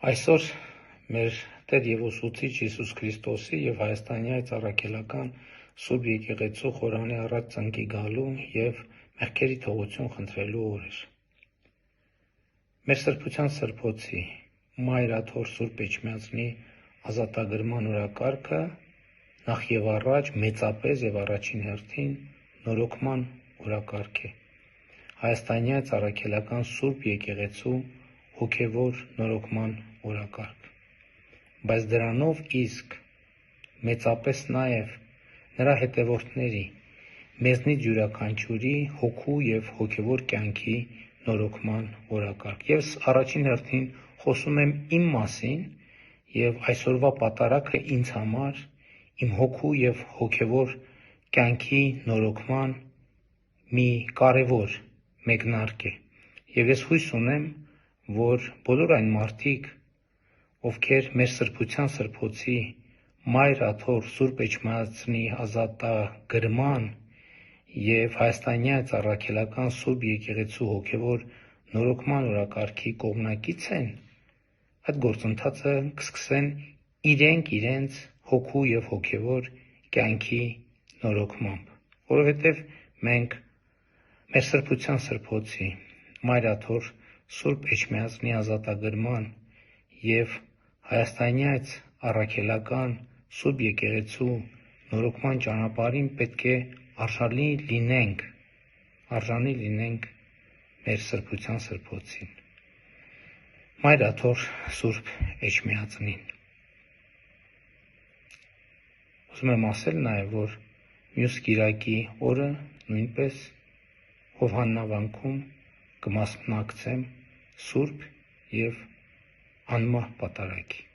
Այսօր մեր Տեր և Ուսուցիչ Հիսուս Քրիստոսի և Հայաստանի այս առաքելական Սուրբ Եկեղեցու խորանի առաջ ծնկի գալու և մեղքերի թողություն խնդրելու օր էր։ Մեր սրբության սրբոցի Մայր Աթոռ Սուրբ Էջմիածնի ազատագրման օրակարգը նախ և առաջ մեծապես և առաջին հերթին նորոգման օրակարգ է։ Հայաստանի այս առաքելական Սուրբ Եկեղեցու հոգևոր նորոգման օրակարգ, բայց դրանով իսկ մեծապես նաև նրա հետևորդների, մեզնից յուրաքանչյուրի հոգու և հոգևոր կյանքի նորոգման օրակարգ։ Ես առաջին հերթին խոսում եմ իմ մասին և այսօրվա պատարագը ինձ համար իմ հոգու և հոգևոր կյանքի նորոգման մի կարևոր մեկնարկ է, և ես հույս ունեմ, որ բոլոր այն մարդիկ, ովքեր մեր սրբության սրբոցի Մայր Աթոռ Սուրբ Էջմիածնի ազատագրման և Հայաստանի այս առաքելական Սուրբ Եկեղեցու հոգևոր նորոգման օրակարգի կողմնակից են, այդ գործընթացը կսկսեն իրենց հոգու և հոգևոր կյանքի նորոգմամբ, որովհետև մենք մեր սրբության սրբոցի Մայր Աթոռ Սուրբ Էջմիածնի ազատագրման և Հայաստանի այս առաքելական Սուրբ Եկեղեցու նորոգման ճանապարհին պետք է արժանի լինենք մեր սրբության սրբոցին, Մայր Աթոռ Սուրբ Էջմիածնին։ Ուզում եմ ասել նաև, որ մյուս կիրակի օրը նույնպես Հովհաննավանքում կմասնակցեմ սուրբ և անմահ պատարագի։